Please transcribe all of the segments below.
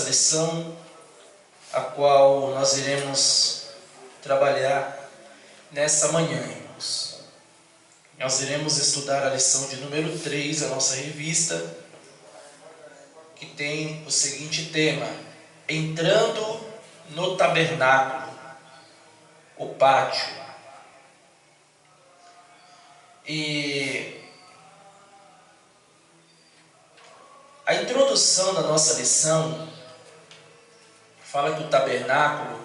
lição, a qual nós iremos trabalhar nessa manhã, irmãos. Nós iremos estudar a lição de número 3 da nossa revista, que tem o seguinte tema: entrando no tabernáculo, o pátio. E a introdução da nossa lição fala que o tabernáculo,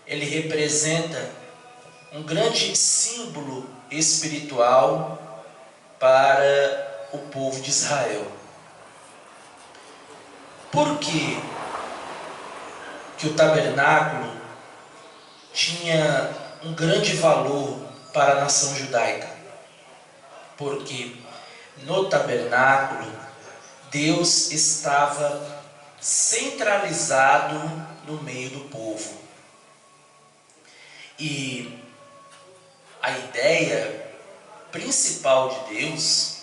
ele representa um grande símbolo espiritual para o povo de Israel. Por que o tabernáculo tinha um grande valor para a nação judaica? Porque no tabernáculo Deus estava centralizado no meio do povo. E a ideia principal de Deus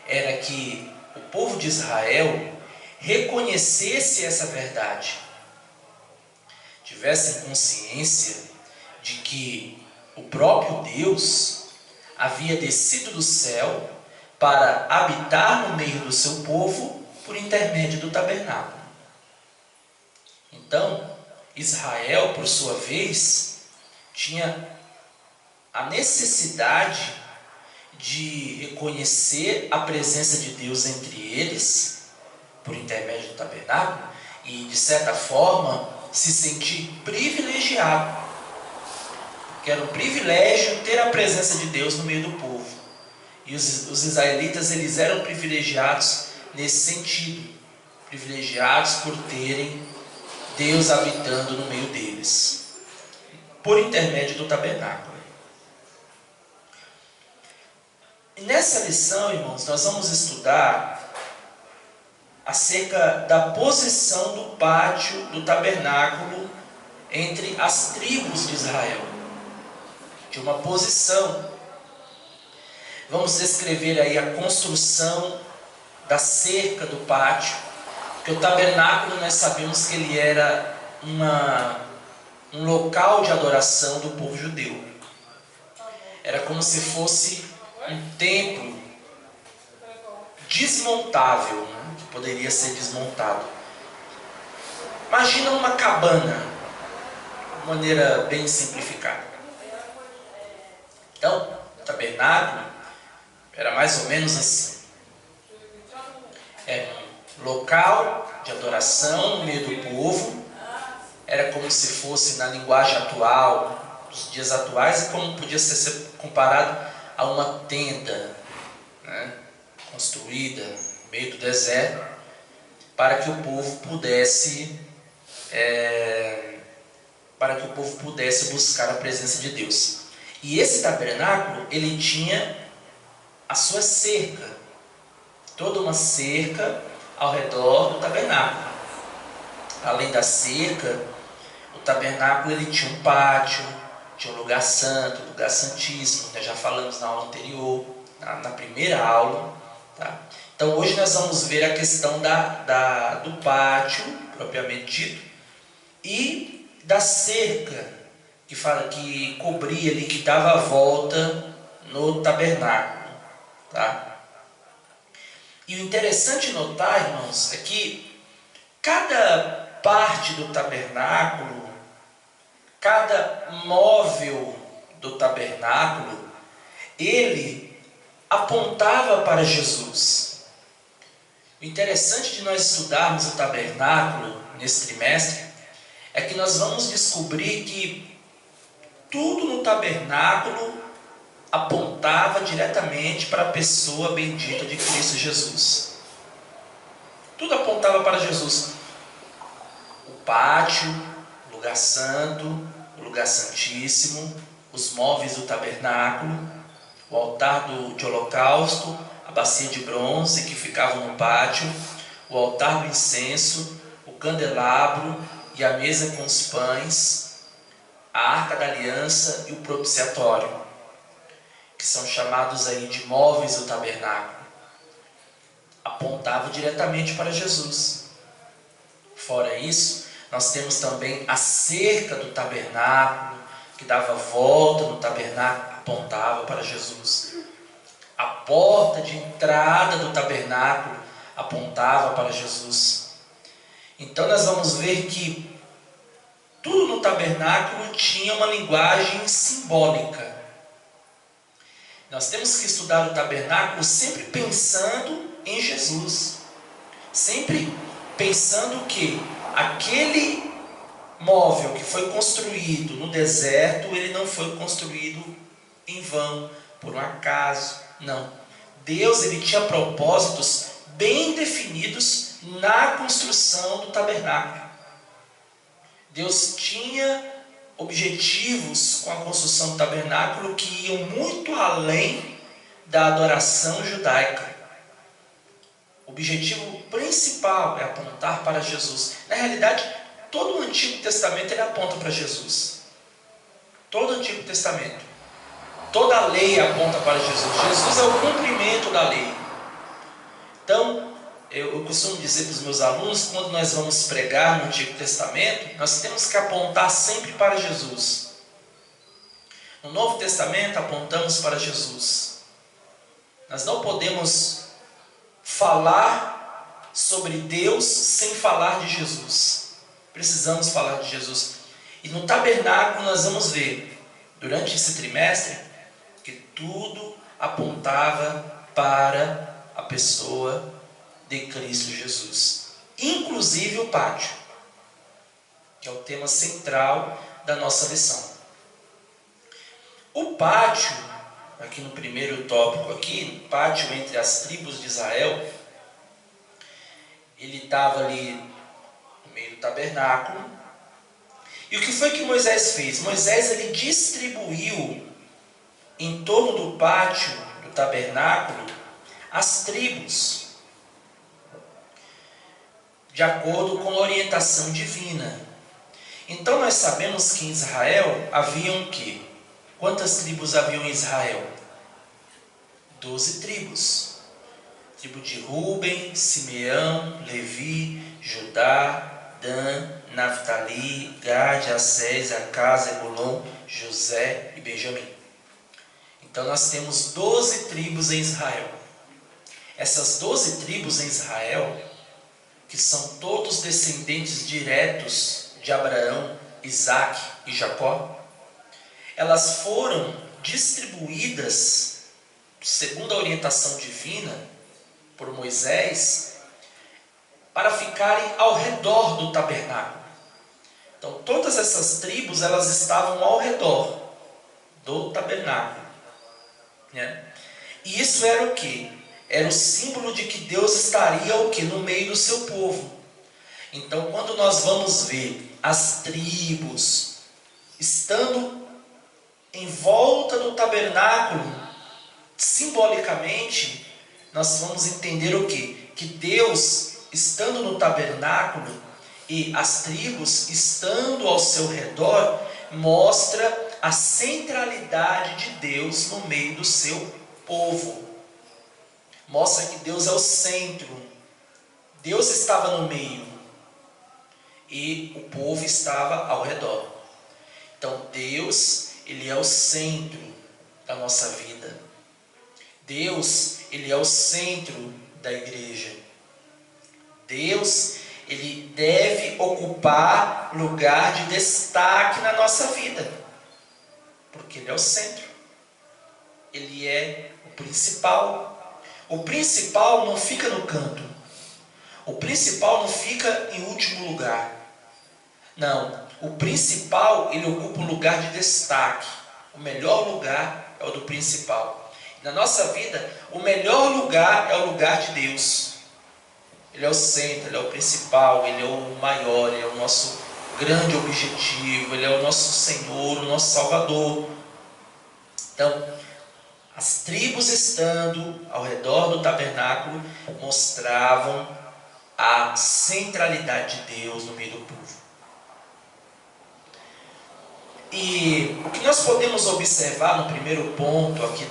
era que o povo de Israel reconhecesse essa verdade, tivessem consciência de que o próprio Deus havia descido do céu para habitar no meio do seu povo por intermédio do tabernáculo. Então, Israel, por sua vez, tinha a necessidade de reconhecer a presença de Deus entre eles, por intermédio do tabernáculo, e, de certa forma, se sentir privilegiado. Que era um privilégio ter a presença de Deus no meio do povo. E os israelitas, eles eram privilegiados nesse sentido. Privilegiados por terem Deus habitando no meio deles, por intermédio do tabernáculo. E nessa lição, irmãos, nós vamos estudar acerca da posição do pátio do tabernáculo entre as tribos de Israel. De uma posição. Vamos descrever aí a construção da cerca do pátio, porque o tabernáculo nós sabemos que ele era um local de adoração do povo judeu. Era como se fosse um templo desmontável, né? Que poderia ser desmontado. Imagina uma cabana, de maneira bem simplificada. Então, o tabernáculo era mais ou menos assim. Era um local de adoração no meio do povo. Era como se fosse, na linguagem atual, dos dias atuais, e como podia ser comparado a uma tenda, né, construída no meio do deserto, para que o povo pudesse buscar a presença de Deus. E esse tabernáculo, ele tinha a sua cerca, toda uma cerca ao redor do tabernáculo. Além da cerca, o tabernáculo ele tinha um pátio, tinha um lugar santo, um lugar santíssimo. Nós já falamos na aula anterior, na primeira aula. Tá? Então hoje nós vamos ver a questão do pátio, propriamente dito, e da cerca que cobria ali, que dava a volta no tabernáculo. Tá? E o interessante notar, irmãos, é que cada parte do tabernáculo, cada móvel do tabernáculo, ele apontava para Jesus. O interessante de nós estudarmos o tabernáculo nesse trimestre é que nós vamos descobrir que tudo no tabernáculo apontava diretamente para a pessoa bendita de Cristo Jesus. Tudo apontava para Jesus. O pátio, o lugar santo, o lugar santíssimo, os móveis do tabernáculo, o altar de holocausto, a bacia de bronze que ficava no pátio, o altar do incenso, o candelabro e a mesa com os pães, a arca da aliança e o propiciatório, que são chamados aí de móveis do tabernáculo, apontavam diretamente para Jesus. Fora isso, nós temos também a cerca do tabernáculo, que dava volta no tabernáculo, apontava para Jesus. A porta de entrada do tabernáculo apontava para Jesus. Então nós vamos ver que tudo no tabernáculo tinha uma linguagem simbólica. Nós temos que estudar o tabernáculo sempre pensando em Jesus. Sempre pensando que aquele móvel que foi construído no deserto, ele não foi construído em vão, por um acaso. Não. Deus, ele tinha propósitos bem definidos na construção do tabernáculo. Deus tinha objetivos com a construção do tabernáculo que iam muito além da adoração judaica. O objetivo principal é apontar para Jesus. Na realidade, todo o Antigo Testamento ele aponta para Jesus. Todo o Antigo Testamento. Toda a lei aponta para Jesus. Jesus é o cumprimento da lei. Então, eu costumo dizer para os meus alunos, quando nós vamos pregar no Antigo Testamento, nós temos que apontar sempre para Jesus. No Novo Testamento, apontamos para Jesus. Nós não podemos falar sobre Deus sem falar de Jesus. Precisamos falar de Jesus. E no tabernáculo nós vamos ver, durante esse trimestre, que tudo apontava para a pessoa de Cristo Jesus. Inclusive o pátio, que é o tema central da nossa lição. O pátio, aqui no primeiro tópico aqui, o pátio entre as tribos de Israel, ele estava ali no meio do tabernáculo. E o que foi que Moisés fez? Moisés ele distribuiu em torno do pátio do tabernáculo as tribos, de acordo com a orientação divina. Então nós sabemos que em Israel haviam o quê? Quantas tribos haviam em Israel? 12 tribos. Tribo de Ruben, Simeão, Levi, Judá, Dan, Naftali, Gade, Aser, Zacá, Zebulon, José e Benjamim. Então nós temos 12 tribos em Israel. Essas 12 tribos em Israel, que são todos descendentes diretos de Abraão, Isaque e Jacó, elas foram distribuídas, segundo a orientação divina, por Moisés, para ficarem ao redor do tabernáculo. Então todas essas tribos, elas estavam ao redor do tabernáculo, né? E isso era o quê? Era o símbolo de que Deus estaria o quê? No meio do seu povo. Então quando nós vamos ver as tribos estando em volta do tabernáculo, simbolicamente, nós vamos entender o quê? Que Deus, estando no tabernáculo e as tribos estando ao seu redor, mostra a centralidade de Deus no meio do seu povo. Mostra que Deus é o centro. Deus estava no meio e o povo estava ao redor. Então Deus, ele é o centro da nossa vida. Deus, ele é o centro da igreja. Deus, ele deve ocupar lugar de destaque na nossa vida, porque ele é o centro. Ele é o principal. O principal não fica no canto. O principal não fica em último lugar. Não, o principal, ele ocupa um lugar de destaque. O melhor lugar é o do principal. Na nossa vida, o melhor lugar é o lugar de Deus. Ele é o centro, ele é o principal, ele é o maior, ele é o nosso grande objetivo, ele é o nosso Senhor, o nosso Salvador. Então, as tribos estando ao redor do tabernáculo mostravam a centralidade de Deus no meio do povo. E o que nós podemos observar no primeiro ponto aqui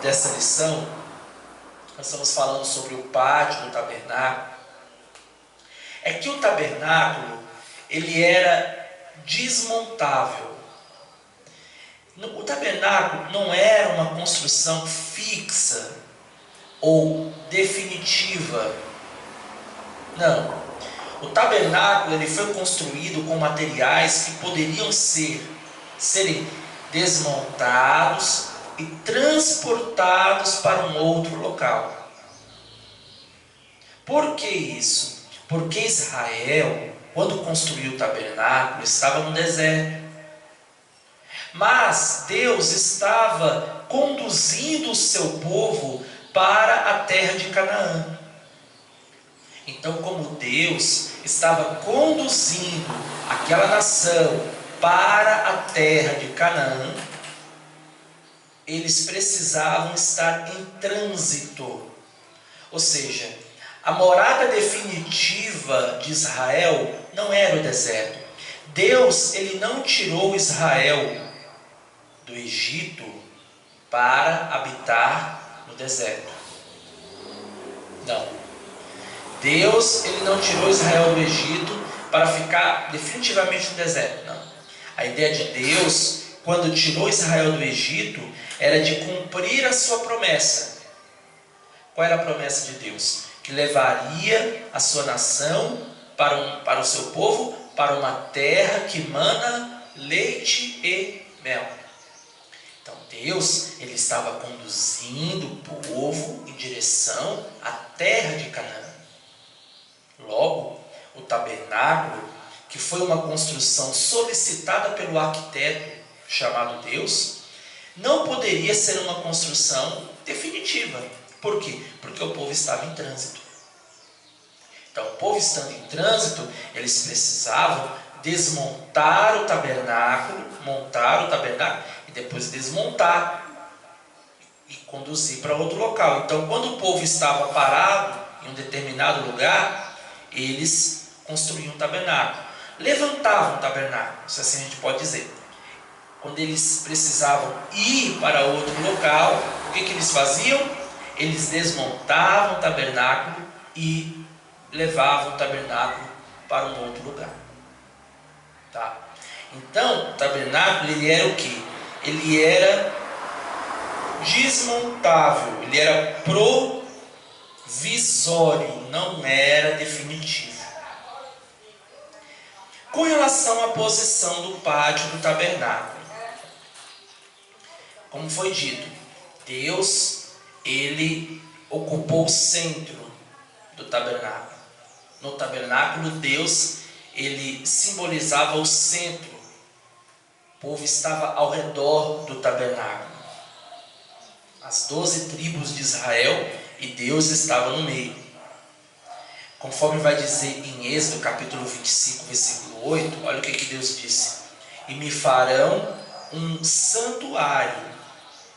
dessa lição, nós estamos falando sobre o pátio do tabernáculo, é que o tabernáculo, ele era desmontável. O tabernáculo não era uma construção fixa ou definitiva. Não. O tabernáculo ele foi construído com materiais que poderiam serem desmontados e transportados para um outro local. Por que isso? Porque Israel, quando construiu o tabernáculo, estava no deserto. Mas Deus estava conduzindo o seu povo para a terra de Canaã. Então, como Deus estava conduzindo aquela nação para a terra de Canaã, eles precisavam estar em trânsito. Ou seja, a morada definitiva de Israel não era o deserto. Deus, ele não tirou Israel do Egito para habitar no deserto. Não. Deus, ele não tirou Israel do Egito para ficar definitivamente no deserto. Não. A ideia de Deus, quando tirou Israel do Egito, era de cumprir a sua promessa. Qual era a promessa de Deus? Que levaria a sua nação para o seu povo, para uma terra que mana leite e mel. Então Deus, ele estava conduzindo o povo em direção à terra de Canaã. Logo, o tabernáculo, que foi uma construção solicitada pelo arquiteto chamado Deus, não poderia ser uma construção definitiva. Por quê? Porque o povo estava em trânsito. Então, o povo estando em trânsito, eles precisavam desmontar o tabernáculo, montar o tabernáculo e depois desmontar e conduzir para outro local. Então, quando o povo estava parado em um determinado lugar, eles construíam um tabernáculo, levantavam o tabernáculo, se assim a gente pode dizer. Quando eles precisavam ir para outro local, o que eles faziam? Eles desmontavam o tabernáculo e levavam o tabernáculo para um outro lugar. Tá? Então, o tabernáculo, ele era o quê? Ele era desmontável, ele era provisório, não era definitivo. Com relação à posição do pátio do tabernáculo, como foi dito, Deus, ele ocupou o centro do tabernáculo. No tabernáculo, Deus, ele simbolizava o centro. O povo estava ao redor do tabernáculo. As 12 tribos de Israel, e Deus estava no meio. Conforme vai dizer em Êxodo, capítulo 25, versículo 8, olha o que Deus disse: e me farão um santuário,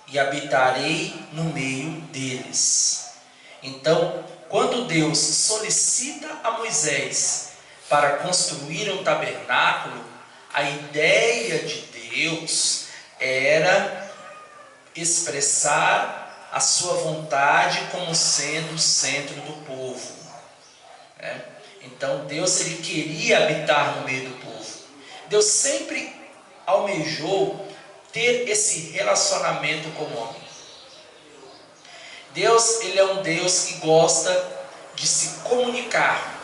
e habitarei no meio deles. Então, quando Deus solicita a Moisés para construir um tabernáculo, a ideia de Deus era expressar a sua vontade como sendo o centro do povo. Então Deus, ele queria habitar no meio do povo. Deus sempre almejou ter esse relacionamento com o homem. Deus, ele é um Deus que gosta de se comunicar.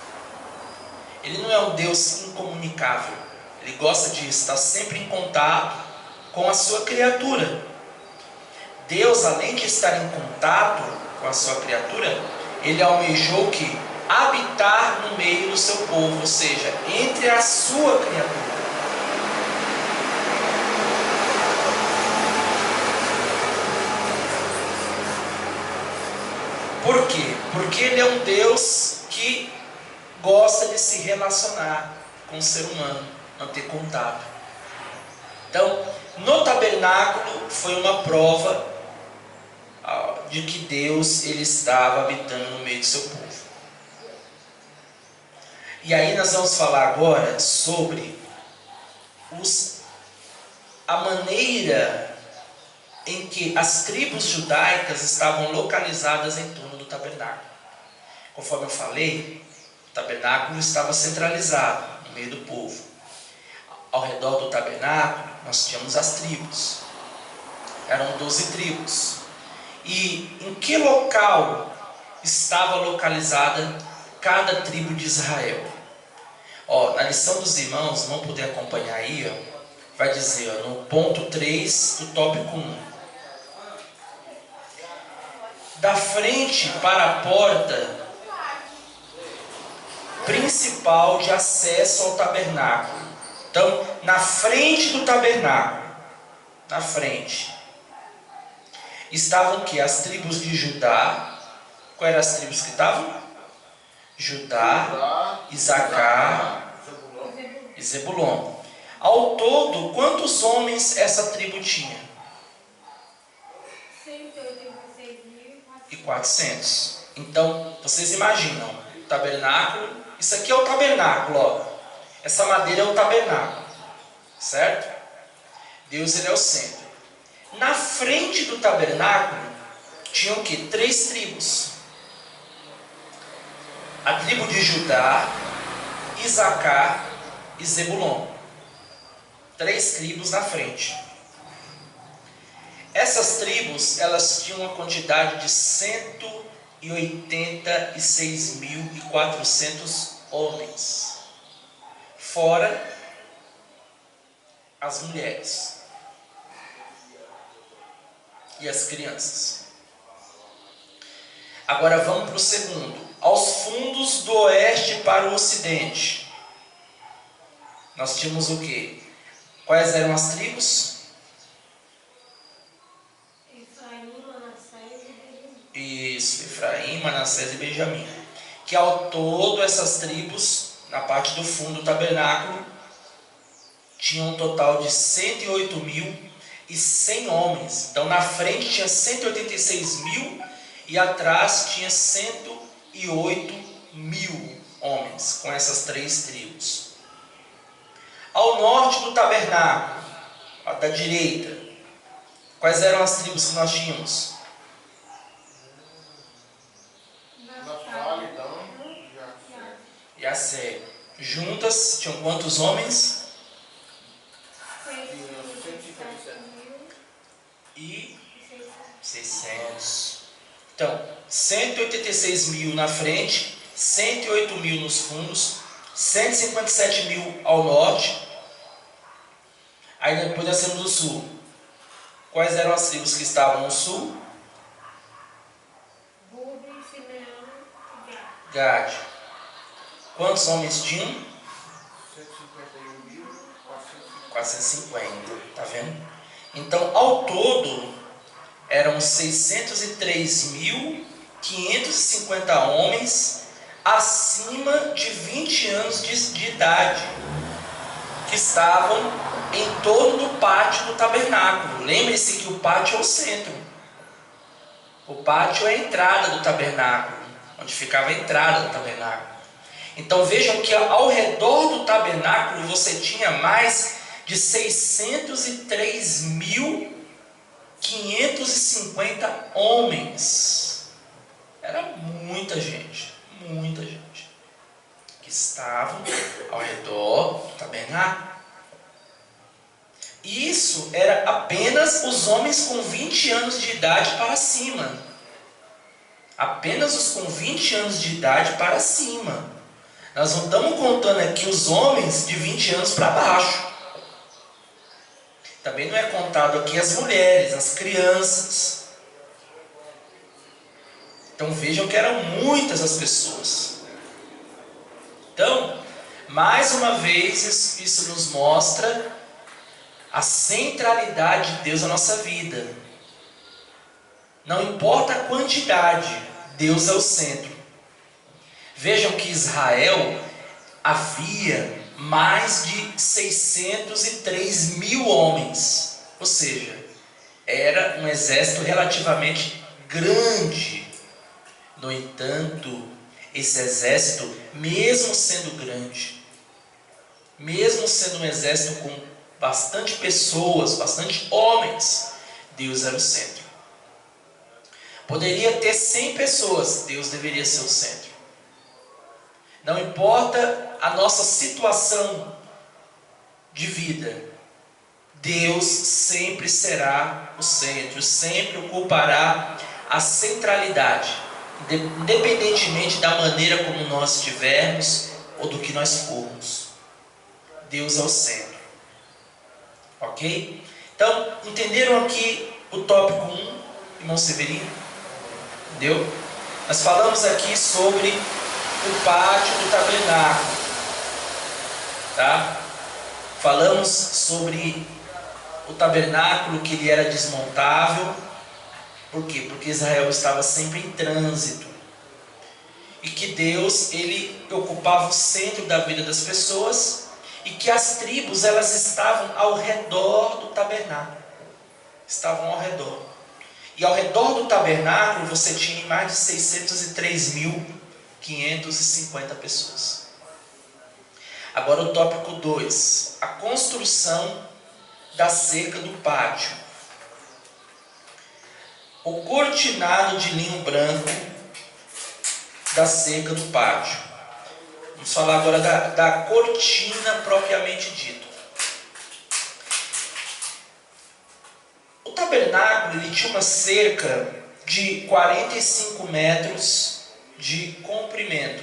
Ele não é um Deus incomunicável. Ele gosta de estar sempre em contato com a sua criatura. Deus, além de estar em contato com a sua criatura, ele almejou que habitar no meio do seu povo, ou seja, entre a sua criatura. Por quê? Porque ele é um Deus que gosta de se relacionar com o ser humano, manter contato. Então, no tabernáculo foi uma prova de que Deus, ele estava habitando no meio do seu povo. E aí nós vamos falar agora sobre a maneira em que as tribos judaicas estavam localizadas em torno do tabernáculo. Conforme eu falei, O tabernáculo estava centralizado no meio do povo. Ao redor do tabernáculo, nós tínhamos as tribos. Eram 12 tribos. E em que local estava localizada cada tribo de Israel? Na lição dos irmãos, vão poder acompanhar aí, vai dizer no ponto 3 do tópico 1. Da frente para a porta principal de acesso ao tabernáculo. Então, na frente do tabernáculo, na frente, estavam o quê? As tribos de Judá. Quais eram as tribos que estavam? Judá, Isacar e Zebulon. Ao todo, quantos homens essa tribo tinha? 186.400. Então, vocês imaginam, o tabernáculo, isso aqui é o tabernáculo, ó. Essa madeira é o tabernáculo, certo? Deus, ele é o centro. Na frente do tabernáculo, tinham o quê? 3 tribos. A tribo de Judá, Isacar e Zebulon. 3 tribos na frente. Essas tribos, elas tinham uma quantidade de 186.400 homens. Fora as mulheres e as crianças. Agora vamos para o segundo. Aos fundos do oeste para o ocidente, nós tínhamos o quê? Quais eram as tribos? Isso, Efraim, Manassés e Benjamim. Que ao todo essas tribos, na parte do fundo do tabernáculo, tinham um total de 108.100 homens. Então na frente tinha 186.000 e atrás tinha 108.000 homens, com essas 3 tribos. Ao norte do tabernáculo, da direita, quais eram as tribos que nós tínhamos? E a Sé. Juntas tinham quantos homens? 157.600. Então, 186.000 na frente, 108.000 nos fundos, 157.000 ao norte. Aí depois nós temos o sul. Quais eram as tribos que estavam no sul? Rubem, Simeão e Gade. Quantos homens tinham? 151.450. Tá vendo? Então, ao todo, eram 603.550 homens acima de 20 anos de idade, que estavam em torno do pátio do tabernáculo. Lembre-se que o pátio é o centro. O pátio é a entrada do tabernáculo, onde ficava a entrada do tabernáculo. Então vejam que ao redor do tabernáculo você tinha mais de 603.550 homens. Era muita gente que estavam ao redor do tabernáculo. Isso era apenas os homens com 20 anos de idade para cima. Apenas os com 20 anos de idade para cima. Nós não estamos contando aqui os homens de 20 anos para baixo. Também não é contado aqui as mulheres, as crianças. Então vejam que eram muitas as pessoas. Então, mais uma vez, isso nos mostra a centralidade de Deus na nossa vida. Não importa a quantidade, Deus é o centro. Vejam que Israel havia mais de 603.000 homens. Ou seja, era um exército relativamente grande. No entanto, esse exército, mesmo sendo grande, mesmo sendo um exército com bastante pessoas, bastante homens, Deus era o centro. Poderia ter 100 pessoas, Deus deveria ser o centro. Não importa a nossa situação de vida, Deus sempre será o centro, sempre ocupará a centralidade, independentemente da maneira como nós estivermos ou do que nós formos. Deus é o centro. Ok? Então, entenderam aqui o tópico 1, irmão Severino? Entendeu? Nós falamos aqui sobre o pátio do tabernáculo. Tá? Falamos sobre o tabernáculo, que ele era desmontável. Por quê? Porque Israel estava sempre em trânsito. E que Deus, ele ocupava o centro da vida das pessoas. E que as tribos, elas estavam ao redor do tabernáculo. Estavam ao redor. E ao redor do tabernáculo você tinha mais de 603.550 pessoas. Agora o tópico 2. A construção da cerca do pátio. O cortinado de linho branco da cerca do pátio. Vamos falar agora da cortina propriamente dita. O tabernáculo ele tinha uma cerca de 45 metros de comprimento,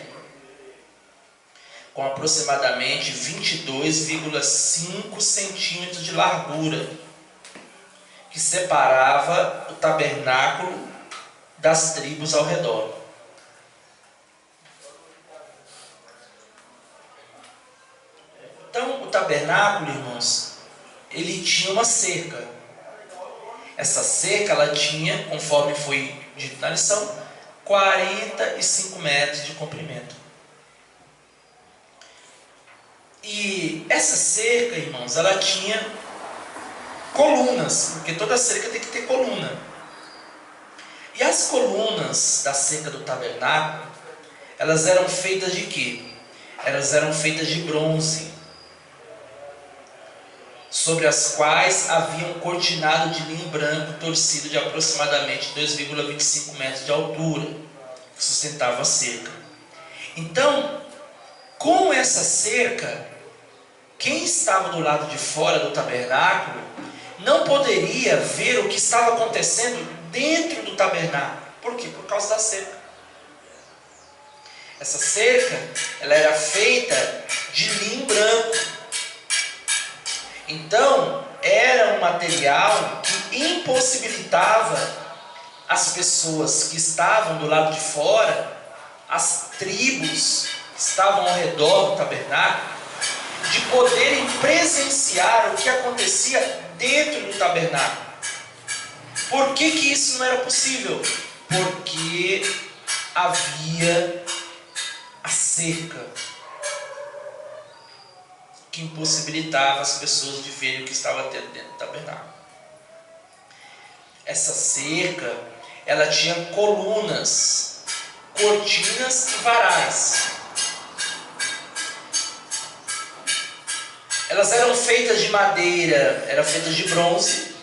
com aproximadamente 22,5 centímetros de largura, que separava o tabernáculo das tribos ao redor. Então, o tabernáculo, irmãos, ele tinha uma cerca. Essa cerca, ela tinha, conforme foi dito na lição, 45 metros de comprimento. E essa cerca, irmãos, ela tinha colunas, porque toda cerca tem que ter coluna. E as colunas da cerca do tabernáculo, elas eram feitas de quê? Elas eram feitas de bronze, sobre as quais havia um cortinado de linho branco torcido de aproximadamente 2,25 metros de altura, que sustentava a cerca. Então, com essa cerca, quem estava do lado de fora do tabernáculo não poderia ver o que estava acontecendo dentro do tabernáculo. Por quê? Por causa da cerca. Essa cerca, ela era feita de linho branco. Então, era um material que impossibilitava as pessoas que estavam do lado de fora, as tribos que estavam ao redor do tabernáculo, de poderem presenciar o que acontecia dentro do tabernáculo. Por que que isso não era possível? Porque havia a cerca que impossibilitava as pessoas de verem o que estava dentro do tabernáculo. Essa cerca, ela tinha colunas, cortinas e varais. Elas eram feitas de madeira, eram feitas de bronze,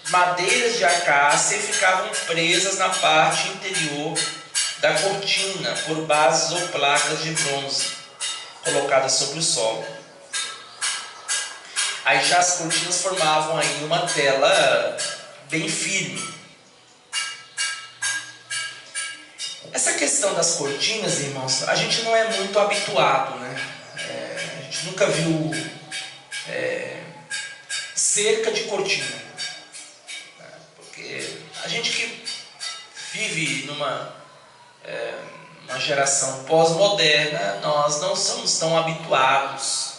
madeiras de acácia, e ficavam presas na parte interior da cortina por bases ou placas de bronze colocadas sobre o solo. Aí já as cortinas formavam aí uma tela bem firme. Essa questão das cortinas, irmãos, a gente não é muito habituado, né? A gente nunca viu cerca de cortina, porque a gente que vive numa uma geração pós-moderna, nós não somos tão habituados,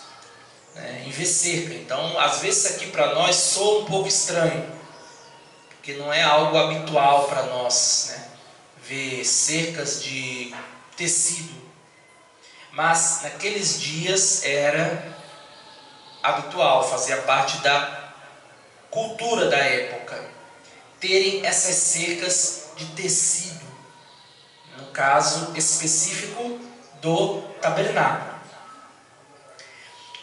né, em ver cerca. Então, às vezes isso aqui para nós soa um pouco estranho, porque não é algo habitual para nós, né, ver cercas de tecido. Mas naqueles dias era habitual, fazia parte da cultura da época, terem essas cercas de tecido, no caso específico do tabernáculo.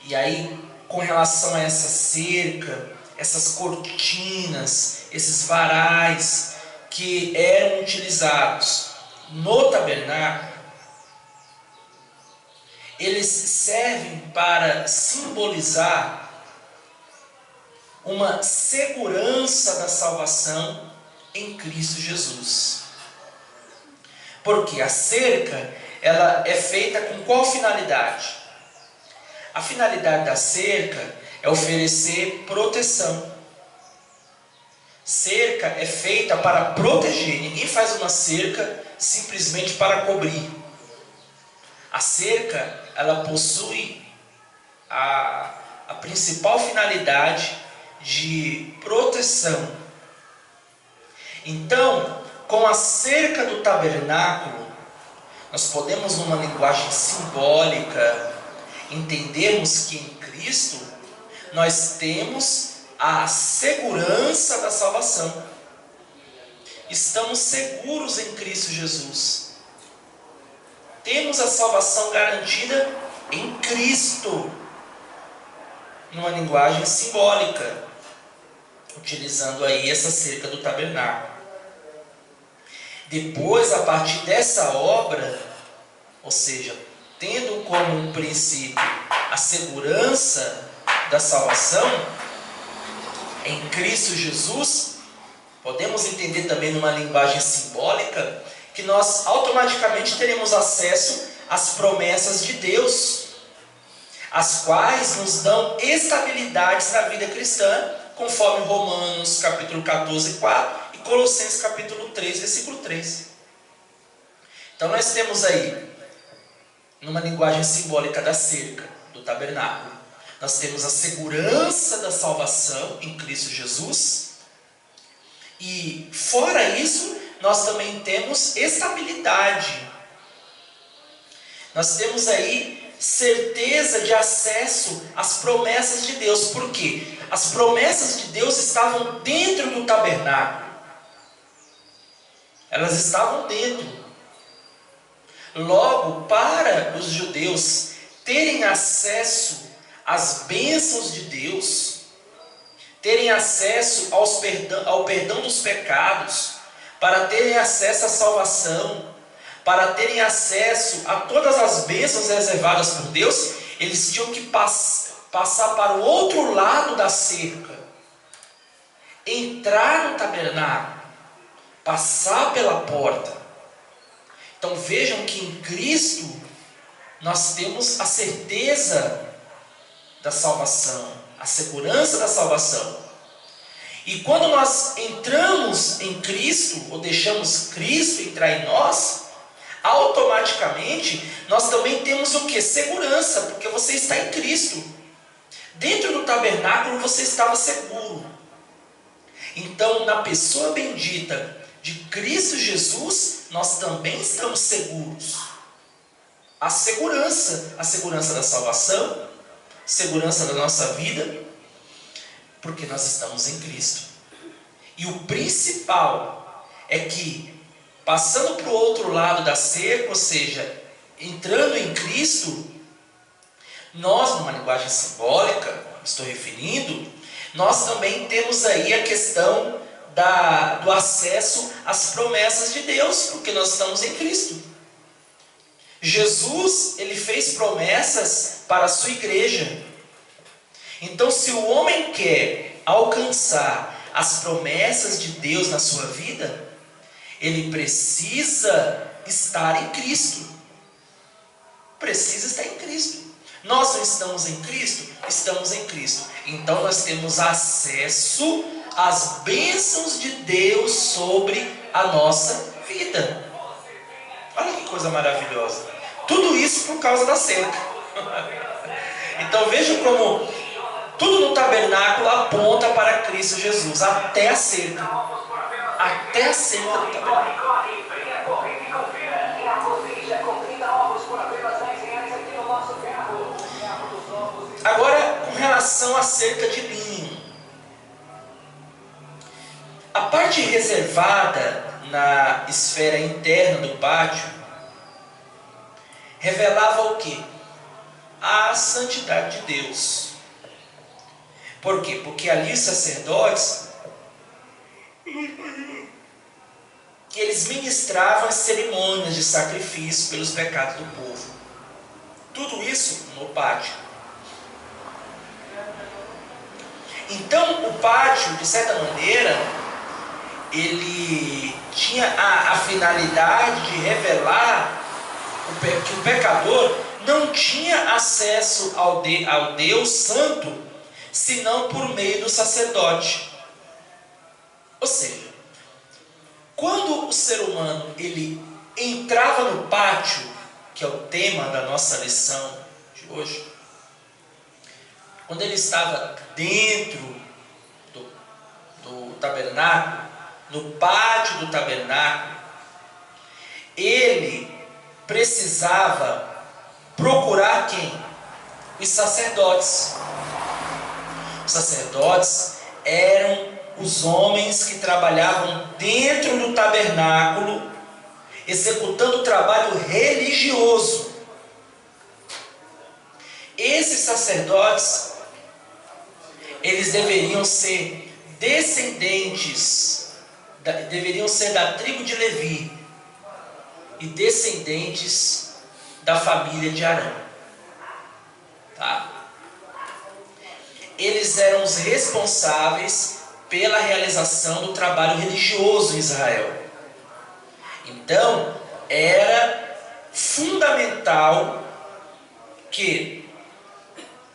E aí, com relação a essa cerca, essas cortinas, esses varais que eram utilizados no tabernáculo, eles servem para simbolizar uma segurança da salvação em Cristo Jesus. Porque a cerca, ela é feita com qual finalidade? A finalidade da cerca é oferecer proteção. Cerca é feita para proteger. Ninguém faz uma cerca simplesmente para cobrir. A cerca, ela possui a principal finalidade de proteção. Então, com a cerca do tabernáculo, nós podemos, numa linguagem simbólica, entendermos que em Cristo nós temos a segurança da salvação. Estamos seguros em Cristo Jesus. Temos a salvação garantida em Cristo, numa linguagem simbólica, utilizando aí essa cerca do tabernáculo. Depois, a partir dessa obra, ou seja, tendo como um princípio a segurança da salvação em Cristo Jesus, podemos entender também numa linguagem simbólica que nós automaticamente teremos acesso às promessas de Deus, as quais nos dão estabilidade na vida cristã, conforme Romanos capítulo 14, 4 e Colossenses capítulo 3, versículo 3. Então nós temos aí, numa linguagem simbólica da cerca, do tabernáculo, nós temos a segurança da salvação em Cristo Jesus. E fora isso, nós também temos estabilidade. Nós temos aí certeza de acesso às promessas de Deus. Por quê? As promessas de Deus estavam dentro do tabernáculo. Elas estavam dentro. Logo, para os judeus terem acesso às bênçãos de Deus, terem acesso ao perdão dos pecados, para terem acesso à salvação, para terem acesso a todas as bênçãos reservadas por Deus, eles tinham que passar para o outro lado da cerca, entrar no tabernáculo, passar pela porta. Então vejam que em Cristo nós temos a certeza da salvação, a segurança da salvação. E quando nós entramos em Cristo, ou deixamos Cristo entrar em nós, automaticamente nós também temos o que? Segurança, porque você está em Cristo. Dentro do tabernáculo você estava seguro. Então, na pessoa bendita de Cristo Jesus, nós também estamos seguros. A segurança da salvação, segurança da nossa vida, porque nós estamos em Cristo. E o principal é que, passando para o outro lado da cerca, ou seja, entrando em Cristo, nós, numa linguagem simbólica, estou referindo, nós também temos aí a questão do acesso às promessas de Deus, porque nós estamos em Cristo. Jesus, ele fez promessas para a sua igreja. Então, se o homem quer alcançar as promessas de Deus na sua vida, ele precisa estar em Cristo. Precisa estar em Cristo. Nós não estamos em Cristo? Estamos em Cristo. Então nós temos acesso às bênçãos de Deus sobre a nossa vida. Olha que coisa maravilhosa. Tudo isso por causa da cerca. Então vejam como tudo no tabernáculo aponta para Cristo Jesus, até a cerca. Até a cerca do tabernáculo. Agora, com relação à cerca de linho. A parte reservada na esfera interna do pátio revelava o quê? A santidade de Deus. Por quê? Porque ali os sacerdotes, eles ministravam as cerimônias de sacrifício pelos pecados do povo. Tudo isso no pátio. Então, o pátio, de certa maneira, ele tinha a finalidade de revelar que o pecador não tinha acesso ao Deus Santo, senão por meio do sacerdote. Ou seja, quando o ser humano ele entrava no pátio, que é o tema da nossa lição de hoje, quando ele estava dentro do tabernáculo, no pátio do tabernáculo, ele precisava procurar quem? Os sacerdotes. Os sacerdotes eram os homens que trabalhavam dentro do tabernáculo, executando o trabalho religioso. Esses sacerdotes, eles deveriam ser descendentes, deveriam ser da tribo de Levi e descendentes da família de Arão. Tá? Eles eram os responsáveis pela realização do trabalho religioso em Israel. Então, era fundamental que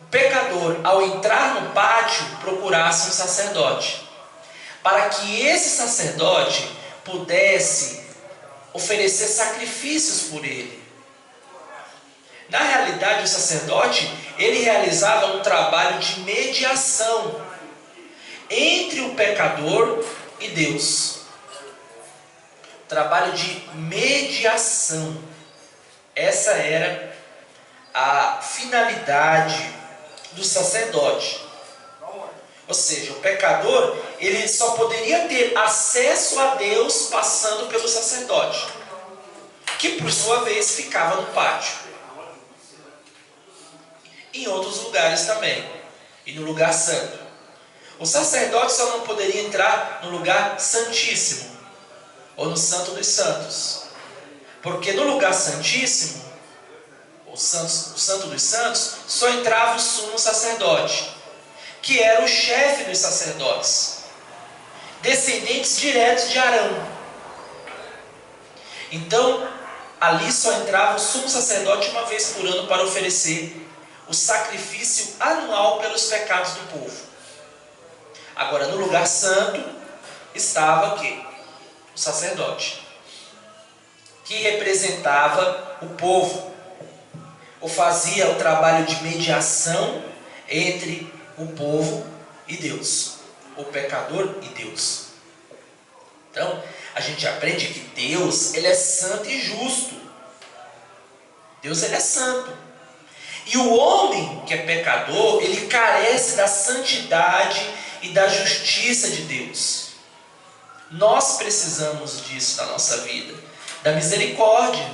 o pecador, ao entrar no pátio, procurasse um sacerdote, para que esse sacerdote pudesse oferecer sacrifícios por ele. Na realidade, o sacerdote, ele realizava um trabalho de mediação entre o pecador e Deus. Trabalho de mediação. Essa era a finalidade do sacerdote. Ou seja, o pecador, ele só poderia ter acesso a Deus passando pelo sacerdote, que por sua vez ficava no pátio. Em outros lugares também, e no lugar santo. O sacerdote só não poderia entrar no lugar santíssimo, ou no santo dos santos, porque no lugar santíssimo, o santo dos santos, só entrava o sumo sacerdote, que era o chefe dos sacerdotes, descendentes diretos de Arão. Então, ali só entrava o sumo sacerdote uma vez por ano para oferecer o sacrifício anual pelos pecados do povo. Agora, no lugar santo estava o quê? O sacerdote, que representava o povo, ou fazia o trabalho de mediação entre o povo e Deus, o pecador e Deus. Então, a gente aprende que Deus, ele é santo e justo. Deus, ele é santo. E o homem que é pecador, ele carece da santidade e da justiça de Deus. Nós precisamos disso na nossa vida, da misericórdia,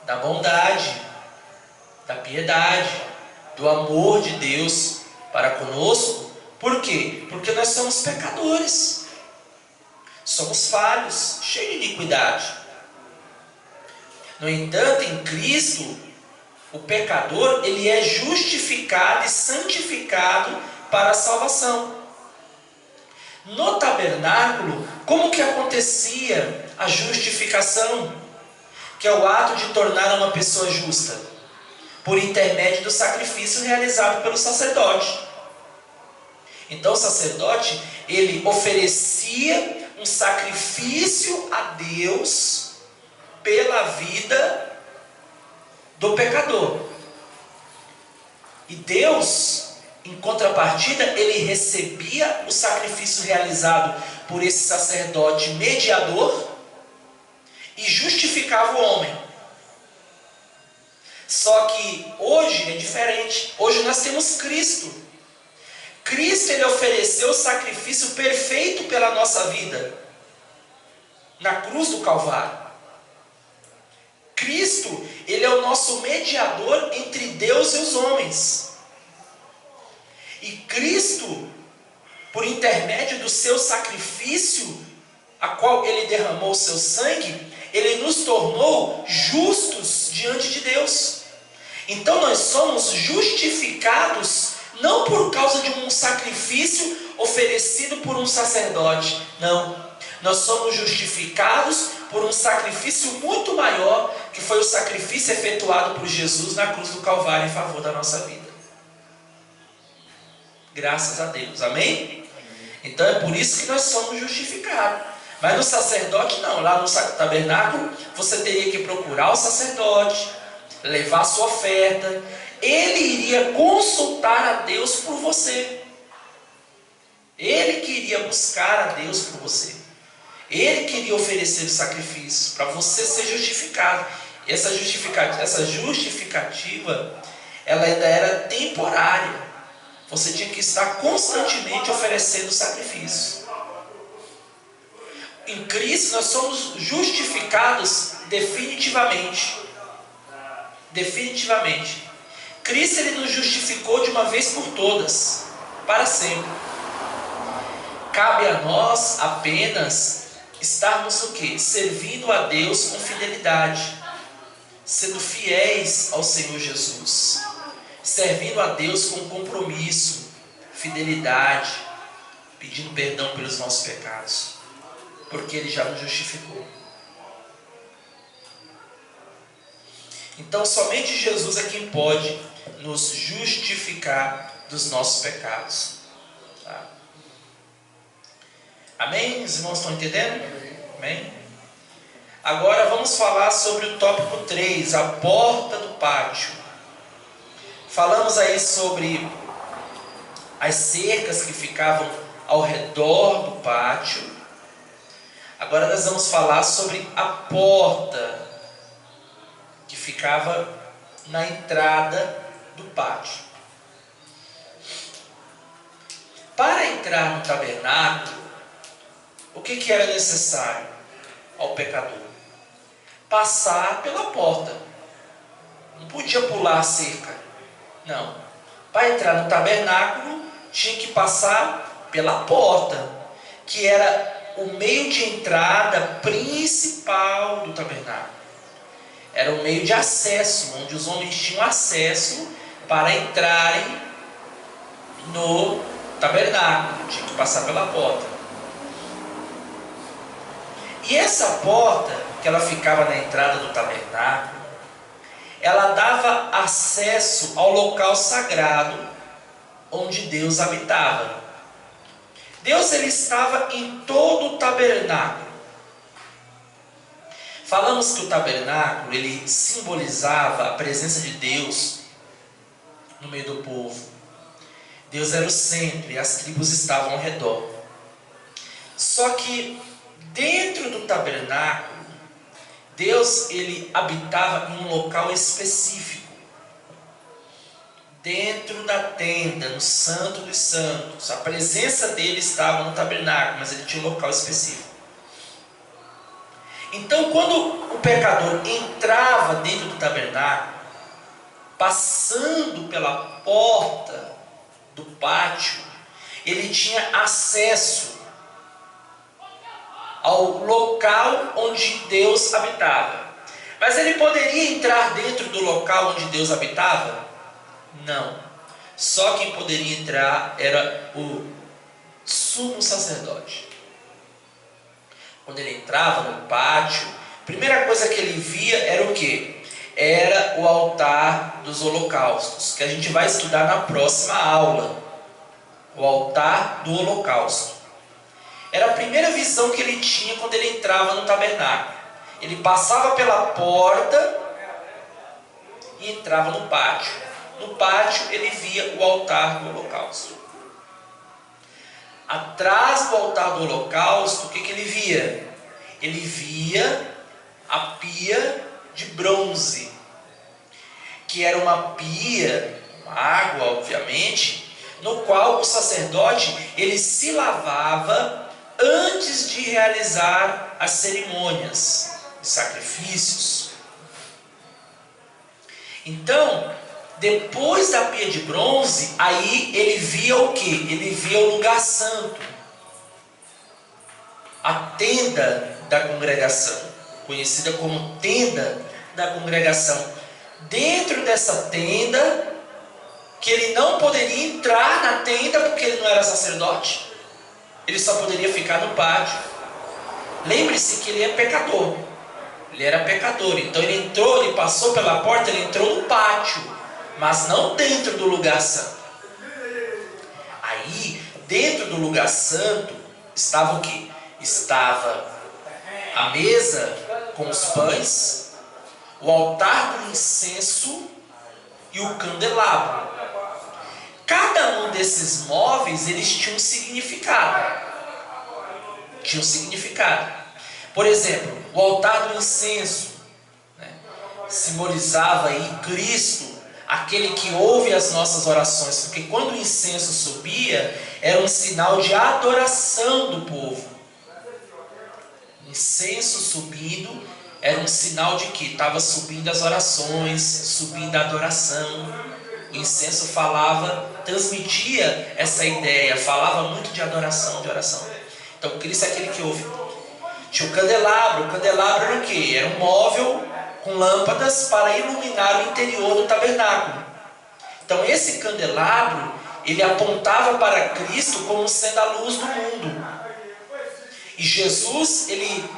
da bondade, da piedade, do amor de Deus para conosco. Por quê? Porque nós somos pecadores, somos falhos, cheios de iniquidade. No entanto, em Cristo, o pecador, ele é justificado e santificado para a salvação. No tabernáculo, como que acontecia a justificação? Que é o ato de tornar uma pessoa justa, por intermédio do sacrifício realizado pelo sacerdote. Então o sacerdote, ele oferecia um sacrifício a Deus pela vida do pecador. E Deus, em contrapartida, ele recebia o sacrifício realizado por esse sacerdote mediador e justificava o homem. Só que hoje é diferente. Hoje nós temos Cristo. Cristo, ele ofereceu o sacrifício perfeito pela nossa vida na cruz do Calvário. Cristo, ele é o nosso mediador entre Deus e os homens. E Cristo, por intermédio do seu sacrifício, a qual ele derramou o seu sangue, ele nos tornou justos diante de Deus. Então nós somos justificados não por causa de um sacrifício oferecido por um sacerdote. Não. Nós somos justificados por um sacrifício muito maior, que foi o sacrifício efetuado por Jesus na cruz do Calvário em favor da nossa vida. Graças a Deus. Amém? Então é por isso que nós somos justificados. Mas no sacerdote não. Lá no tabernáculo você teria que procurar o sacerdote, levar a sua oferta. Ele iria consultar a Deus por você. Ele queria buscar a Deus por você. Ele queria oferecer o sacrifício para você ser justificado. Essa justificativa, ela ainda era temporária. Você tinha que estar constantemente oferecendo sacrifício. Em Cristo nós somos justificados definitivamente. Definitivamente. Cristo ele nos justificou de uma vez por todas, para sempre. Cabe a nós apenas estarmos o quê? Servindo a Deus com fidelidade, sendo fiéis ao Senhor Jesus, servindo a Deus com compromisso, fidelidade, pedindo perdão pelos nossos pecados, porque Ele já nos justificou. Então somente Jesus é quem pode nos justificar dos nossos pecados. Tá? Amém? Os irmãos estão entendendo? Amém? Agora vamos falar sobre o tópico 3, a porta do pátio. Falamos aí sobre as cercas que ficavam ao redor do pátio. Agora nós vamos falar sobre a porta que ficava na entrada do pátio. Para entrar no tabernáculo, o que era necessário ao pecador? Passar pela porta. Não podia pular a cerca. Não. Para entrar no tabernáculo, tinha que passar pela porta, que era o meio de entrada principal do tabernáculo. Era o meio de acesso, onde os homens tinham acesso para entrarem no tabernáculo. Tinha que passar pela porta. E essa porta, que ela ficava na entrada do tabernáculo, ela dava acesso ao local sagrado onde Deus habitava. Deus ele estava em todo o tabernáculo. Falamos que o tabernáculo ele simbolizava a presença de Deus no meio do povo. Deus era o centro e as tribos estavam ao redor. Só que dentro do tabernáculo, Deus ele habitava em um local específico. Dentro da tenda, no Santo dos Santos. A presença dele estava no tabernáculo, mas ele tinha um local específico. Então, quando o pecador entrava dentro do tabernáculo, passando pela porta do pátio, ele tinha acesso ao local onde Deus habitava. Mas ele poderia entrar dentro do local onde Deus habitava? Não. Só quem poderia entrar era o sumo sacerdote. Quando ele entrava no pátio, a primeira coisa que ele via era o quê? Era o altar dos holocaustos, que a gente vai estudar na próxima aula. O altar do holocausto. Era a primeira visão que ele tinha quando ele entrava no tabernáculo. Ele passava pela porta e entrava no pátio. No pátio ele via o altar do holocausto. Atrás do altar do holocausto, o que ele via? Ele via a pia de bronze, que era uma pia, uma água obviamente, no qual o sacerdote ele se lavava antes de realizar as cerimônias, os sacrifícios. Então, depois da pia de bronze, aí ele via o que? Ele via o lugar santo, a tenda da congregação, conhecida como tenda da congregação. dentro dessa tenda, que ele não poderia entrar na tenda porque ele não era sacerdote. Ele só poderia ficar no pátio. Lembre-se que ele é pecador. Ele era pecador. Então ele entrou, ele passou pela porta, ele entrou no pátio, mas não dentro do lugar santo. Aí, dentro do lugar santo, estava o quê? Estava a mesa com os pães, o altar do incenso e o candelabro. Cada um desses móveis, eles tinham um significado. Tinha um significado. Por exemplo, o altar do incenso, né, simbolizava aí Cristo, aquele que ouve as nossas orações. Porque quando o incenso subia, era um sinal de adoração do povo. O incenso subindo era um sinal de que estava subindo as orações, subindo a adoração. O incenso falava, transmitia essa ideia, falava muito de adoração, de oração. Então Cristo é aquele que ouve. Tinha o candelabro era o quê? Era um móvel com lâmpadas para iluminar o interior do tabernáculo. Então esse candelabro, ele apontava para Cristo como sendo a luz do mundo. E Jesus, ele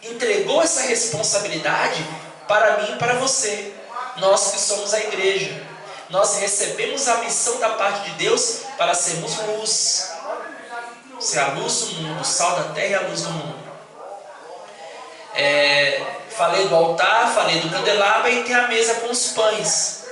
entregou essa responsabilidade para mim e para você, nós que somos a igreja. Nós recebemos a missão da parte de Deus para sermos luz. Ser a luz do mundo, o sal da terra e a luz do mundo. Falei do altar, falei do candelabro, e tem a mesa com os pães.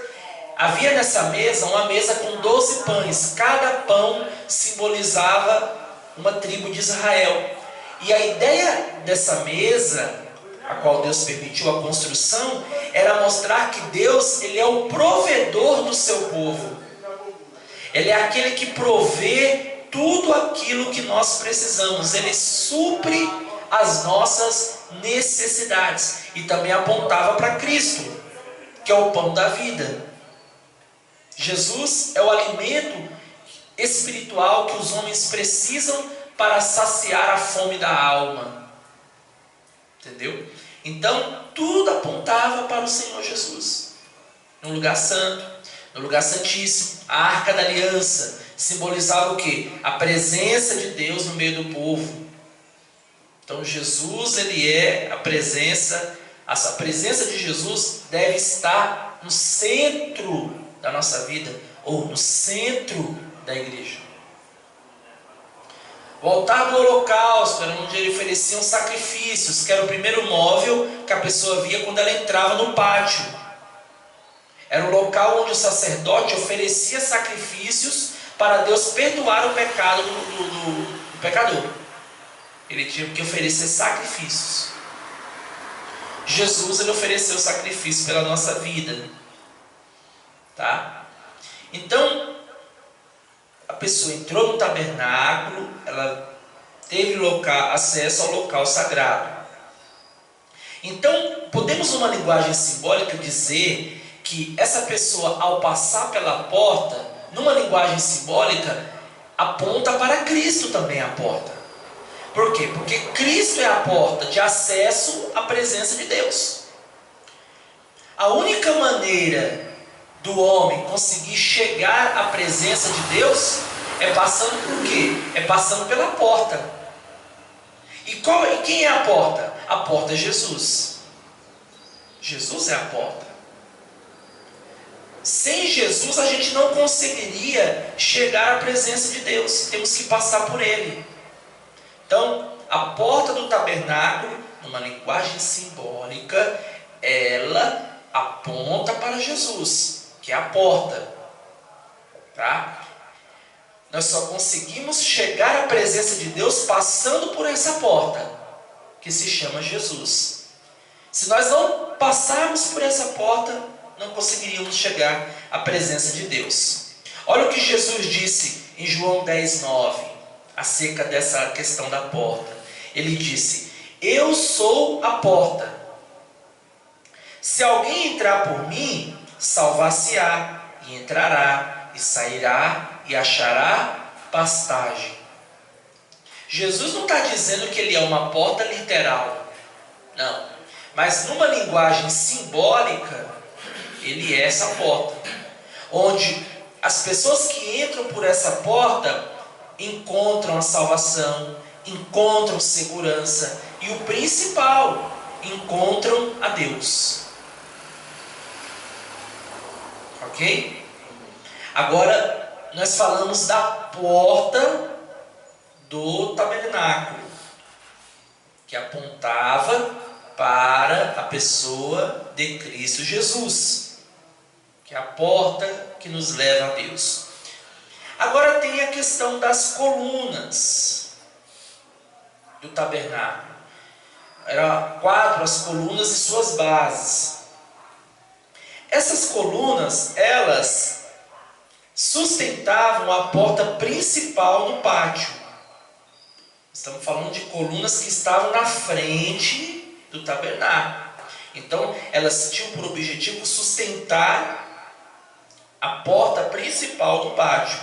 Havia nessa mesa uma mesa com 12 pães. Cada pão simbolizava uma tribo de Israel. E a ideia dessa mesa, a qual Deus permitiu a construção, era mostrar que Deus, ele é o provedor do seu povo. Ele é aquele que provê tudo aquilo que nós precisamos. Ele supre as nossas necessidades. E também apontava para Cristo, que é o pão da vida. Jesus é o alimento espiritual que os homens precisam para saciar a fome da alma. Entendeu? Então, tudo apontava para o Senhor Jesus. No lugar santo, no lugar santíssimo, a arca da aliança simbolizava o quê? A presença de Deus no meio do povo. Então, Jesus, ele é a presença de Jesus deve estar no centro da nossa vida, ou no centro da igreja. O altar do holocausto era onde ele ofereciam sacrifícios, que era o primeiro móvel que a pessoa via quando ela entrava no pátio. Era o local onde o sacerdote oferecia sacrifícios para Deus perdoar o pecado do pecador. Ele tinha que oferecer sacrifícios. Jesus, ele ofereceu sacrifício pela nossa vida. Tá? Então, a pessoa entrou no tabernáculo, ela teve acesso ao local sagrado. Então, podemos, numa linguagem simbólica, dizer que essa pessoa, ao passar pela porta, numa linguagem simbólica, aponta para Cristo também a porta. Por quê? Porque Cristo é a porta de acesso à presença de Deus. A única maneira do homem conseguir chegar à presença de Deus é passando por quê? É passando pela porta. E quem é a porta? A porta é Jesus. Jesus é a porta. Sem Jesus a gente não conseguiria chegar à presença de Deus. Temos que passar por Ele. Então, a porta do tabernáculo, numa linguagem simbólica, ela aponta para Jesus, que é a porta. Tá? Nós só conseguimos chegar à presença de Deus passando por essa porta, que se chama Jesus. Se nós não passarmos por essa porta, não conseguiríamos chegar à presença de Deus. Olha o que Jesus disse em João 10:9, acerca dessa questão da porta. Ele disse: eu sou a porta. Se alguém entrar por mim, salvar-se-á, e entrará, e sairá, e achará pastagem. Jesus não está dizendo que ele é uma porta literal, não. Mas numa linguagem simbólica, Ele é essa porta, onde as pessoas que entram por essa porta encontram a salvação, encontram segurança e o principal, encontram a Deus. Ok? Agora nós falamos da porta do tabernáculo, que apontava para a pessoa de Cristo Jesus, que é a porta que nos leva a Deus. Agora tem a questão das colunas do tabernáculo. Eram 4 as colunas e suas bases. Essas colunas, elas sustentavam a porta principal do pátio. Estamos falando de colunas que estavam na frente do tabernáculo. Então, elas tinham por objetivo sustentar a porta principal do pátio.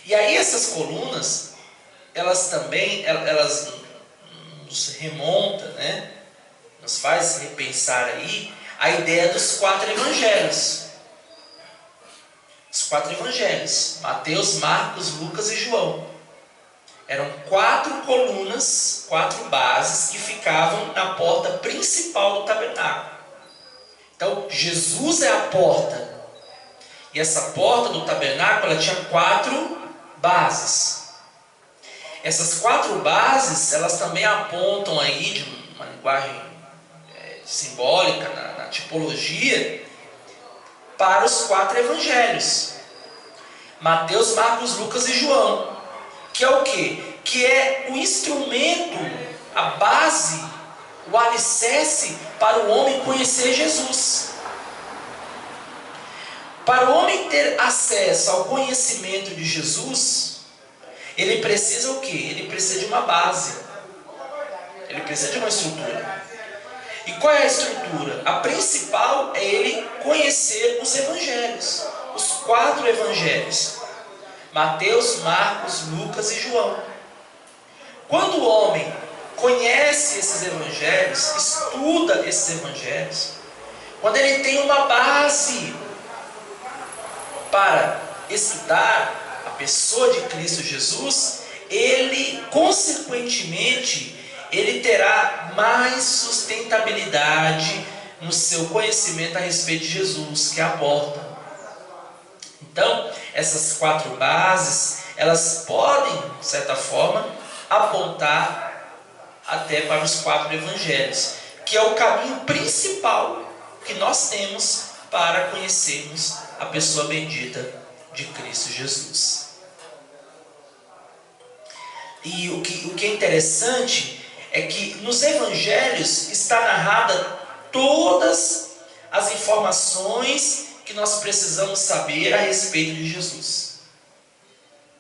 E aí essas colunas, elas também, elas nos remontam, né? Nos faz repensar aí a ideia dos 4 evangelhos. Os 4 evangelhos, Mateus, Marcos, Lucas e João. Eram 4 colunas, 4 bases que ficavam na porta principal do tabernáculo. Então, Jesus é a porta. E essa porta do tabernáculo, ela tinha 4 bases. Essas 4 bases, elas também apontam aí, de uma linguagem simbólica, na tipologia, para os 4 evangelhos. Mateus, Marcos, Lucas e João. Que é o quê? Que é o instrumento, a base, o alicerce para o homem conhecer Jesus. Para o homem ter acesso ao conhecimento de Jesus, ele precisa o quê? Ele precisa de uma base. Ele precisa de uma estrutura. E qual é a estrutura? A principal é ele conhecer os evangelhos. Os 4 evangelhos. Mateus, Marcos, Lucas e João. Quando o homem conhece esses evangelhos, estuda esses evangelhos, quando ele tem uma base para estudar a pessoa de Cristo Jesus, ele, consequentemente, ele terá mais sustentabilidade no seu conhecimento a respeito de Jesus, que é a porta. Então, essas 4 bases, elas podem, de certa forma, apontar até para os 4 evangelhos, que é o caminho principal que nós temos para conhecermos a pessoa bendita de Cristo Jesus. E o que é interessante é que nos evangelhos está narrada todas as informações que nós precisamos saber a respeito de Jesus.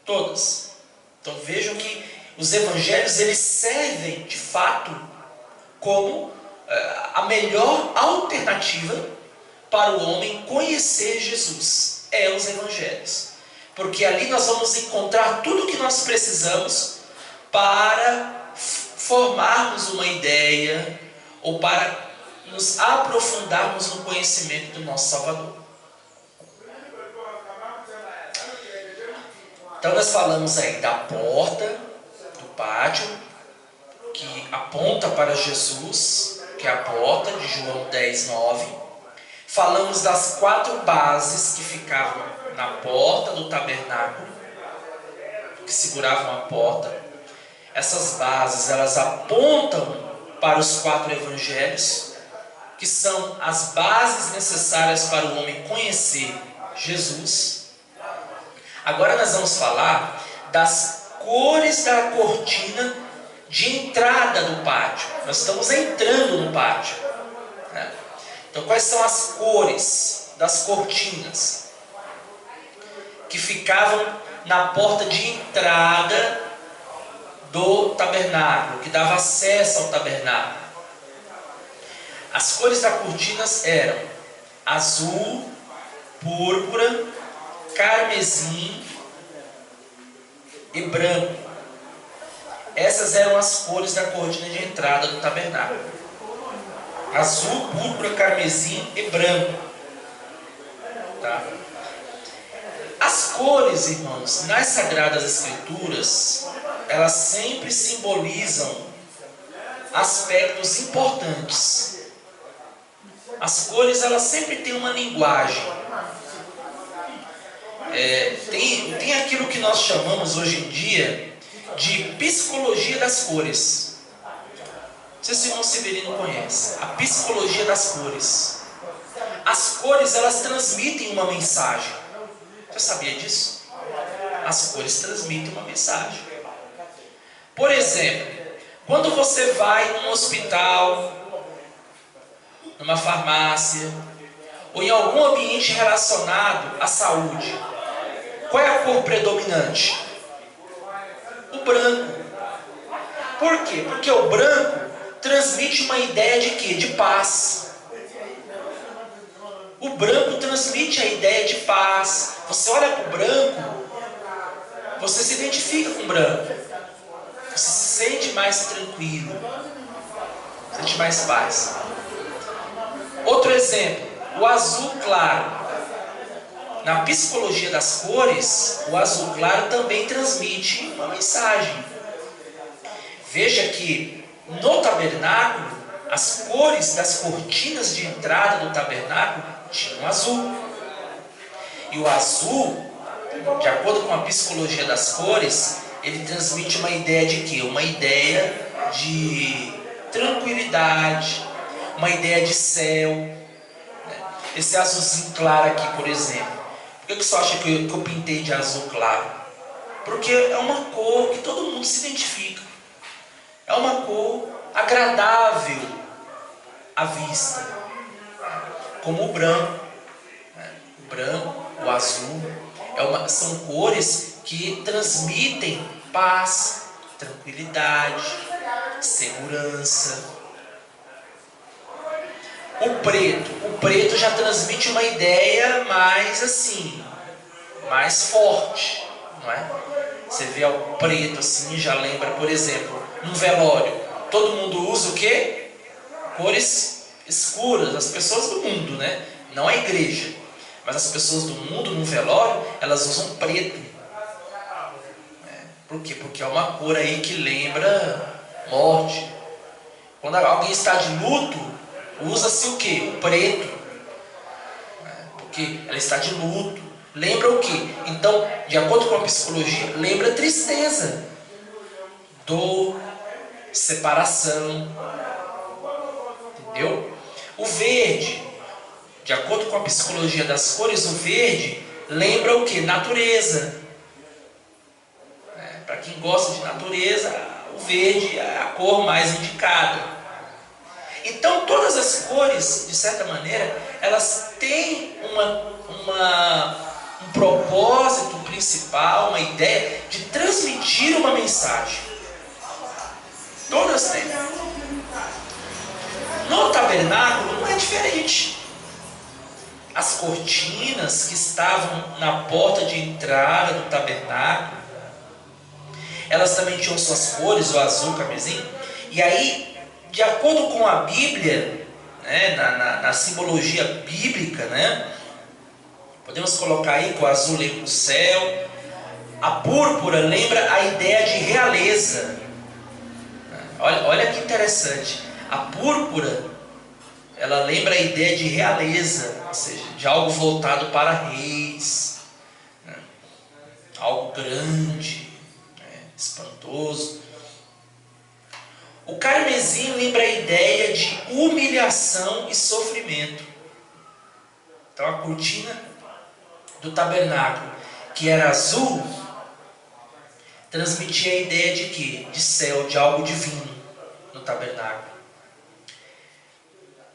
Todas. Então vejam que os evangelhos, eles servem de fato como a melhor alternativa para o homem conhecer Jesus. É os evangelhos. Porque ali nós vamos encontrar tudo o que nós precisamos para formarmos uma ideia ou para nos aprofundarmos no conhecimento do nosso Salvador. Então nós falamos aí da porta do pátio, que aponta para Jesus, que é a porta de João 10:9. Falamos das 4 bases que ficavam na porta do tabernáculo, que seguravam a porta. Essas bases, elas apontam para os 4 evangelhos, que são as bases necessárias para o homem conhecer Jesus. Agora nós vamos falar das cores da cortina de entrada do pátio. Nós estamos entrando no pátio, né? Então, quais são as cores das cortinas que ficavam na porta de entrada do tabernáculo, que dava acesso ao tabernáculo? As cores das cortinas eram azul, púrpura, carmesim e branco. Essas eram as cores da cortina de entrada do tabernáculo. Azul, púrpura, carmesim e branco. Tá? As cores, irmãos, nas Sagradas Escrituras, elas sempre simbolizam aspectos importantes. As cores, elas sempre têm uma linguagem. Tem aquilo que nós chamamos hoje em dia de psicologia das cores. Não sei se o irmão Severino conhece. A psicologia das cores. As cores, elas transmitem uma mensagem. Você sabia disso? As cores transmitem uma mensagem. Por exemplo, quando você vai num hospital, numa farmácia, ou em algum ambiente relacionado à saúde, qual é a cor predominante? O branco. Por quê? Porque o branco transmite uma ideia de quê? De paz. O branco transmite a ideia de paz. Você olha para o branco, você se identifica com o branco. Você se sente mais tranquilo, sente mais paz. Outro exemplo, o azul claro. Na psicologia das cores, o azul claro também transmite uma mensagem. Veja que no tabernáculo, as cores das cortinas de entrada do tabernáculo tinham azul. E o azul, de acordo com a psicologia das cores, ele transmite uma ideia de quê? Uma ideia de tranquilidade, uma ideia de céu. Esse azulzinho claro aqui, por exemplo. Por que você acha que eu pintei de azul claro? Porque é uma cor que todo mundo se identifica. É uma cor agradável à vista. Como o branco. O branco, o azul. São cores que transmitem paz, tranquilidade, segurança. O preto já transmite uma ideia mais assim, mais forte, não é? Você vê o preto assim, já lembra, por exemplo, num velório, todo mundo usa o quê? Cores escuras, as pessoas do mundo, né? Não a igreja, mas as pessoas do mundo num velório, elas usam preto. Por quê? Porque é uma cor aí que lembra morte. Quando alguém está de luto, usa-se o quê? O preto. Porque ela está de luto. Lembra o quê? Então, de acordo com a psicologia, lembra tristeza, dor, separação. Entendeu? O verde, de acordo com a psicologia das cores, o verde lembra o quê? Natureza. Para quem gosta de natureza, o verde é a cor mais indicada. Então, todas as cores, de certa maneira, elas têm um propósito principal, uma ideia de transmitir uma mensagem. Todas têm. No tabernáculo não é diferente. As cortinas que estavam na porta de entrada do tabernáculo, elas também tinham suas cores, o azul, o carmesim. E aí, de acordo com a Bíblia, né, na simbologia bíblica, né, podemos colocar aí que o azul lembra o céu, a púrpura lembra a ideia de realeza. Olha que interessante. A púrpura, ela lembra a ideia de realeza, ou seja, de algo voltado para reis, né, algo grande, espantoso. O carmesim lembra a ideia de humilhação e sofrimento. Então a cortina do tabernáculo, que era azul, transmitia a ideia de quê? De céu, de algo divino no tabernáculo.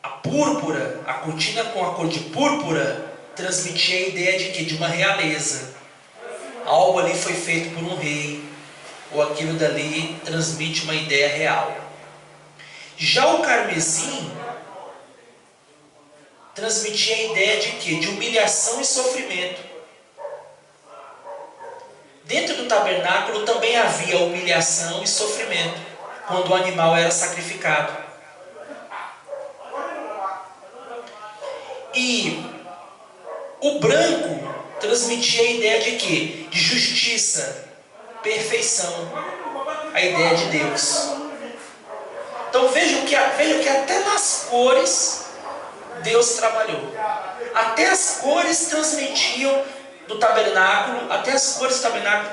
A púrpura, a cortina com a cor de púrpura, transmitia a ideia de quê? De uma realeza. Algo ali foi feito por um rei, ou aquilo dali transmite uma ideia real. Já o carmesim transmitia a ideia de quê? De humilhação e sofrimento. Dentro do tabernáculo também havia humilhação e sofrimento quando o animal era sacrificado. E o branco transmitia a ideia de quê? De justiça, perfeição, a ideia de Deus. Então vejam que até nas cores Deus trabalhou. Até as cores transmitiam do tabernáculo,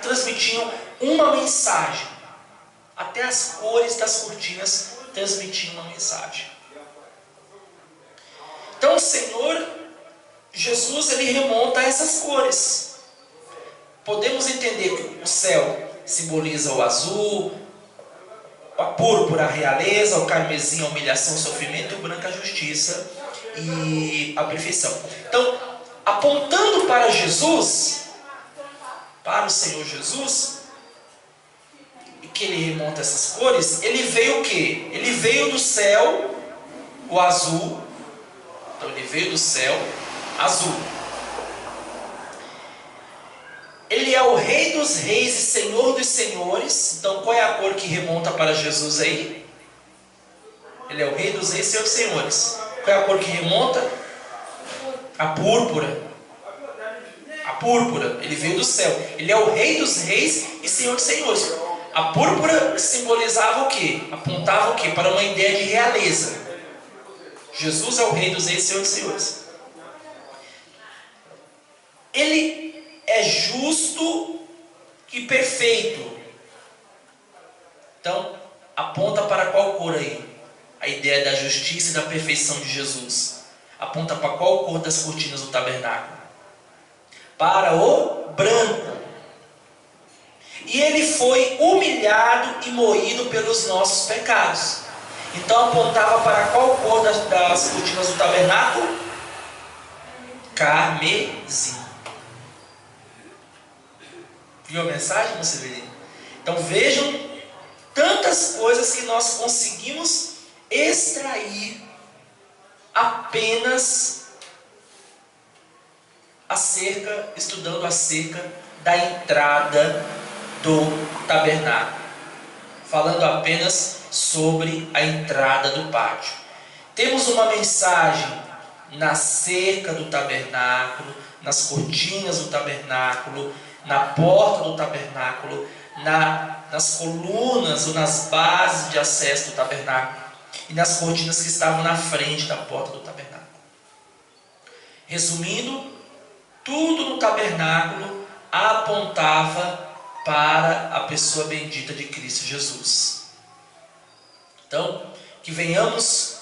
transmitiam uma mensagem. Até as cores das cortinas transmitiam uma mensagem. Então o Senhor Jesus, ele remonta a essas cores. Podemos entender que o céu simboliza o azul, a púrpura, a realeza, o carmesim, a humilhação, o sofrimento, e o branco, a justiça e a perfeição. Então, apontando para Jesus, para o Senhor Jesus, e que ele remonta essas cores, ele veio o quê? Ele veio do céu, o azul. Então ele veio do céu, azul. Ele é o Rei dos Reis e Senhor dos Senhores. Então qual é a cor que remonta para Jesus aí? Ele é o Rei dos Reis e Senhor dos Senhores. Qual é a cor que remonta? A púrpura. A púrpura. Ele veio do céu. Ele é o Rei dos Reis e Senhor dos Senhores. A púrpura simbolizava o quê? Apontava o quê? Para uma ideia de realeza. Jesus é o Rei dos Reis e Senhor dos Senhores. Ele é justo e perfeito. Então, aponta para qual cor aí? A ideia da justiça e da perfeição de Jesus. Aponta para qual cor das cortinas do tabernáculo? Para o branco. E ele foi humilhado e moído pelos nossos pecados. Então apontava para qual cor das cortinas do tabernáculo? Carmesim. Viu a mensagem, meu Severino? Então vejam tantas coisas que nós conseguimos extrair apenas estudando acerca da entrada do tabernáculo. Falando apenas sobre a entrada do pátio. Temos uma mensagem na cerca do tabernáculo, nas cortinas do tabernáculo, na porta do tabernáculo, nas colunas ou nas bases de acesso do tabernáculo e nas cortinas que estavam na frente da porta do tabernáculo. Resumindo, tudo no tabernáculo apontava para a pessoa bendita de Cristo Jesus. Então, que venhamos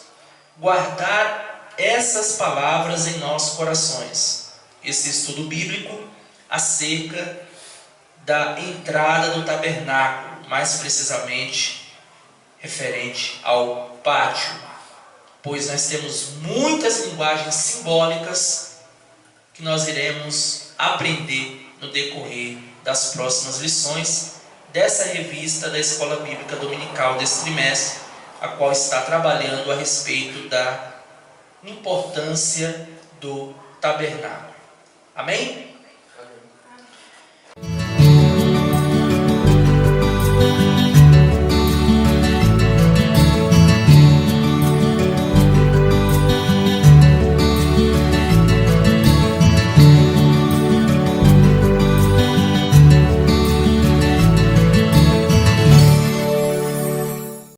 guardar essas palavras em nossos corações. Esse estudo bíblico acerca da entrada do tabernáculo, mais precisamente referente ao pátio, pois nós temos muitas linguagens simbólicas que nós iremos aprender no decorrer das próximas lições dessa revista da Escola Bíblica Dominical desse trimestre, a qual está trabalhando a respeito da importância do tabernáculo. Amém?